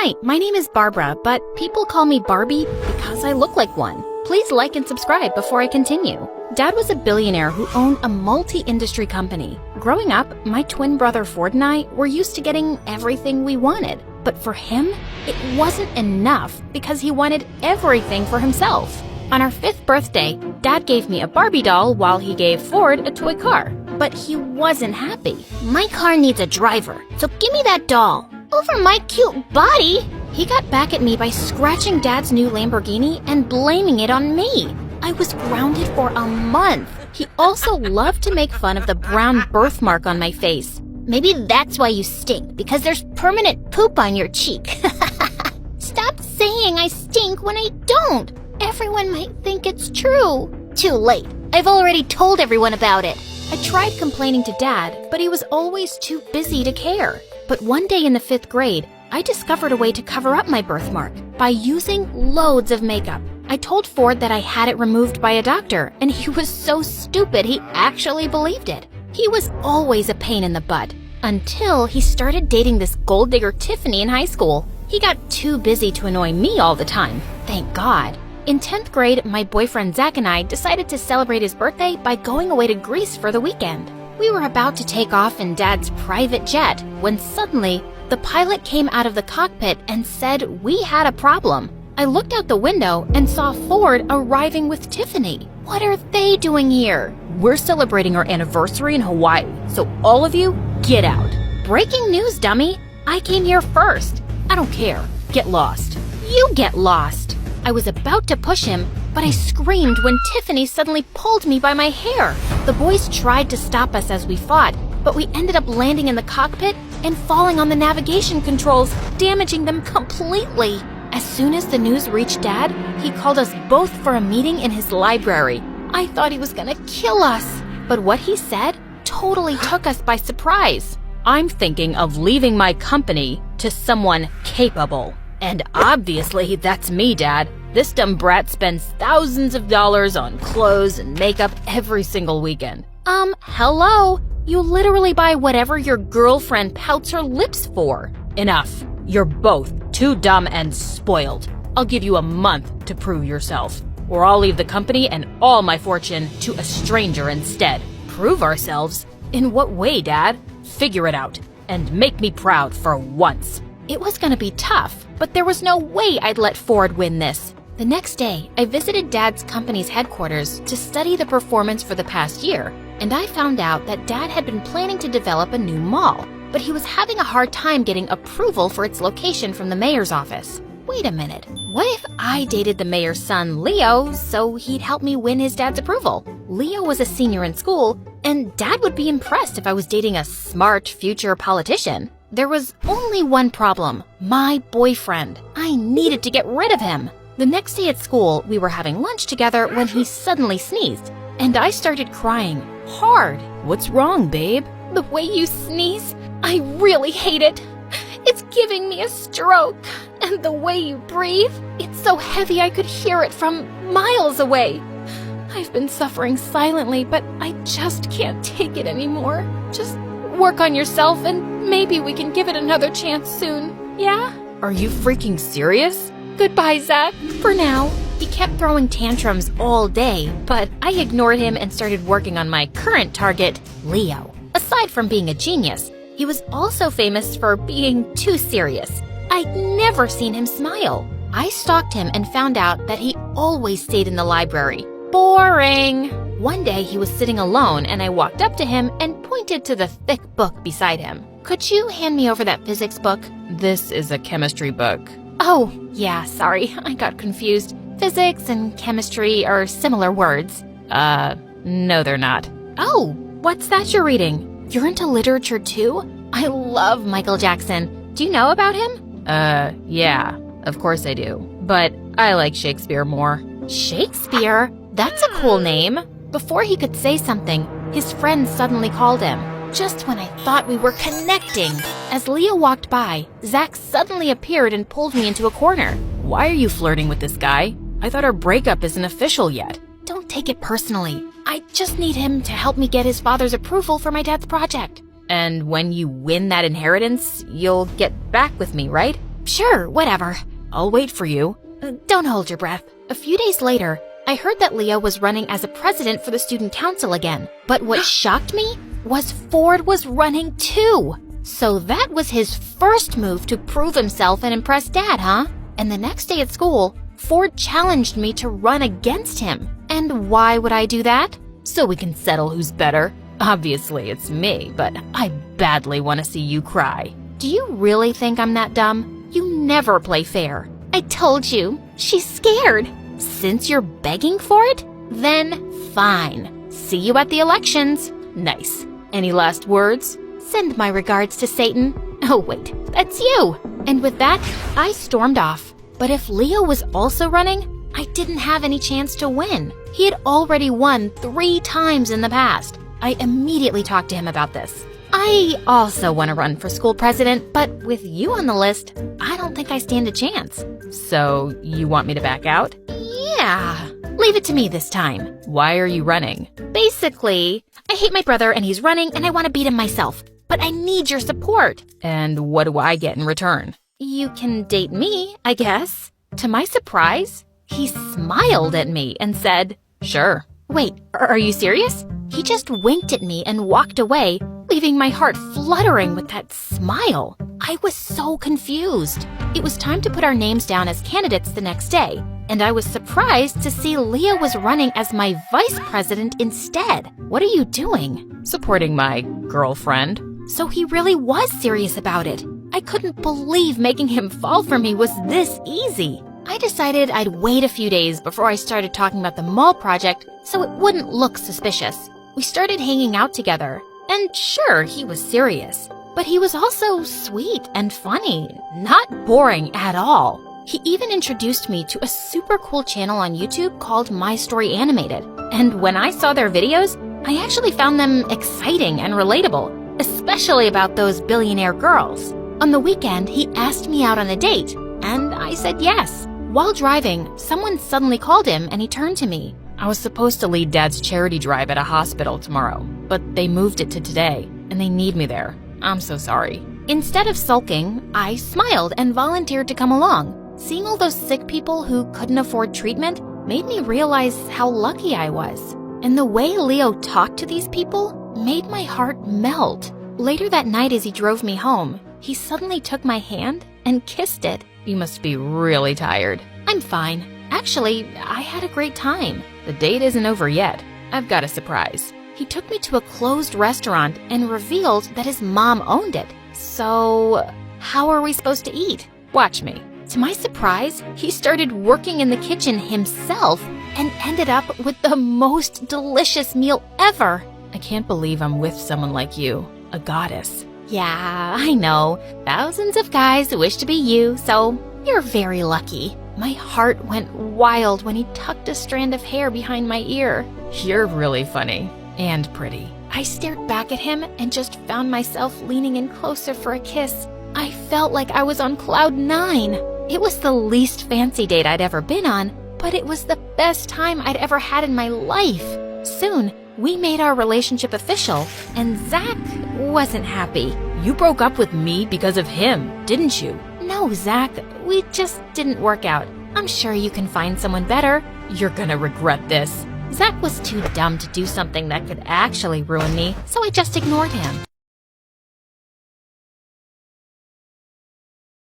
Hi, my name is Barbara, but people call me Barbie because I look like one. Please like and subscribe before I continue. Dad was a billionaire who owned a multi-industry company. Growing up, my twin brother Ford and I were used to getting everything we wanted. But for him, it wasn't enough because he wanted everything for himself. On our 5th birthday, Dad gave me a Barbie doll while he gave Ford a toy car. But he wasn't happy. My car needs a driver, so give me that doll. Over my cute body! He got back at me by scratching Dad's new Lamborghini and blaming it on me. I was grounded for a month. He also loved to make fun of the brown birthmark on my face. Maybe that's why you stink, because there's permanent poop on your cheek. Stop saying I stink when I don't. Everyone might think it's true. Too late. I've already told everyone about it. I tried complaining to Dad, but he was always too busy to care. But one day in the 5th grade, I discovered a way to cover up my birthmark by using loads of makeup. I told Ford that I had it removed by a doctor, and he was so stupid he actually believed it. He was always a pain in the butt, until he started dating this gold digger Tiffany in high school. He got too busy to annoy me all the time, thank God. In 10th grade, my boyfriend Zach and I decided to celebrate his birthday by going away to Greece for the weekend. We were about to take off in Dad's private jet when suddenly the pilot came out of the cockpit and said we had a problem. I looked out the window and saw Ford arriving with Tiffany. What are they doing here? We're celebrating our anniversary in Hawaii, so all of you, get out. Breaking news, dummy. I came here first. I don't care. Get lost. You get lost. I was about to push him, but I screamed when Tiffany suddenly pulled me by my hair. The boys tried to stop us as we fought, but we ended up landing in the cockpit and falling on the navigation controls, damaging them completely. As soon as the news reached Dad, he called us both for a meeting in his library. I thought he was gonna kill us, but what he said totally took us by surprise. I'm thinking of leaving my company to someone capable. And obviously, that's me, Dad. This dumb brat spends thousands of dollars on clothes and makeup every single weekend. Hello? You literally buy whatever your girlfriend pouts her lips for. Enough. You're both too dumb and spoiled. I'll give you a month to prove yourself, or I'll leave the company and all my fortune to a stranger instead. Prove ourselves? In what way, Dad? Figure it out, and make me proud for once. It was gonna be tough, but there was no way I'd let Ford win this. The next day, I visited Dad's company's headquarters to study the performance for the past year, and I found out that Dad had been planning to develop a new mall, but he was having a hard time getting approval for its location from the mayor's office. Wait a minute, what if I dated the mayor's son, Leo, so he'd help me win his dad's approval? Leo was a senior in school, and Dad would be impressed if I was dating a smart future politician. There was only one problem, my boyfriend. I needed to get rid of him. The next day at school, we were having lunch together when he suddenly sneezed, and I started crying hard. What's wrong, babe? The way you sneeze, I really hate it. It's giving me a stroke. And the way you breathe, it's so heavy I could hear it from miles away. I've been suffering silently, but I just can't take it anymore. Just work on yourself and maybe we can give it another chance soon, yeah? Are you freaking serious? Goodbye, Zach. For now. He kept throwing tantrums all day, but I ignored him and started working on my current target, Leo. Aside from being a genius, he was also famous for being too serious. I'd never seen him smile. I stalked him and found out that he always stayed in the library. Boring. One day he was sitting alone and I walked up to him and pointed to the thick book beside him. Could you hand me over that physics book? This is a chemistry book. Oh, yeah, sorry, I got confused. Physics and chemistry are similar words. No they're not. Oh, what's that you're reading? You're into literature too? I love Michael Jackson. Do you know about him? Yeah, of course I do. But I like Shakespeare more. Shakespeare? That's a cool name. Before he could say something, his friend suddenly called him. Just when I thought we were connecting. As Leo walked by, Zach suddenly appeared and pulled me into a corner. Why are you flirting with this guy? I thought our breakup isn't official yet. Don't take it personally. I just need him to help me get his father's approval for my dad's project. And when you win that inheritance, you'll get back with me, right? Sure, whatever. I'll wait for you. Don't hold your breath. A few days later, I heard that Leo was running as a president for the student council again. But what shocked me was Ford was running too. So that was his first move to prove himself and impress Dad, huh? And the next day at school, Ford challenged me to run against him. And why would I do that? So we can settle who's better. Obviously, it's me, but I badly want to see you cry. Do you really think I'm that dumb? You never play fair. I told you, she's scared. Since you're begging for it, then fine. See you at the elections. Nice. Any last words? Send my regards to Satan. Oh, wait, that's you. And with that, I stormed off. But if Leo was also running, I didn't have any chance to win. He had already won 3 times in the past. I immediately talked to him about this. I also want to run for school president, but with you on the list, I don't think I stand a chance. So, you want me to back out? Yeah. Leave it to me this time. Why are you running? Basically, I hate my brother and he's running and I want to beat him myself. But I need your support. And what do I get in return? You can date me, I guess. To my surprise, he smiled at me and said, sure. Wait, are you serious? He just winked at me and walked away, leaving my heart fluttering with that smile. I was so confused. It was time to put our names down as candidates the next day, and I was surprised to see Leo was running as my vice president instead. What are you doing? Supporting my girlfriend. So he really was serious about it. I couldn't believe making him fall for me was this easy. I decided I'd wait a few days before I started talking about the mall project so it wouldn't look suspicious. We started hanging out together, and sure, he was serious, but he was also sweet and funny, not boring at all. He even introduced me to a super cool channel on YouTube called My Story Animated, and when I saw their videos, I actually found them exciting and relatable, especially about those billionaire girls. On the weekend, he asked me out on a date, and I said yes. While driving, someone suddenly called him and he turned to me. I was supposed to lead Dad's charity drive at a hospital tomorrow, but they moved it to today, and they need me there. I'm so sorry. Instead of sulking, I smiled and volunteered to come along. Seeing all those sick people who couldn't afford treatment made me realize how lucky I was. And the way Leo talked to these people made my heart melt. Later that night as he drove me home, he suddenly took my hand and kissed it. You must be really tired. I'm fine. Actually, I had a great time. The date isn't over yet. I've got a surprise. He took me to a closed restaurant and revealed that his mom owned it. So, how are we supposed to eat? Watch me. To my surprise, he started working in the kitchen himself and ended up with the most delicious meal ever. I can't believe I'm with someone like you, a goddess. Yeah, I know. Thousands of guys wish to be you, so you're very lucky. My heart went wild when he tucked a strand of hair behind my ear. You're really funny and pretty. I stared back at him and just found myself leaning in closer for a kiss. I felt like I was on cloud 9. It was the least fancy date I'd ever been on, but it was the best time I'd ever had in my life. Soon, we made our relationship official, and Zach wasn't happy. You broke up with me because of him, didn't you? No, Zach, we just didn't work out. I'm sure you can find someone better. You're gonna regret this. Zach was too dumb to do something that could actually ruin me, so I just ignored him.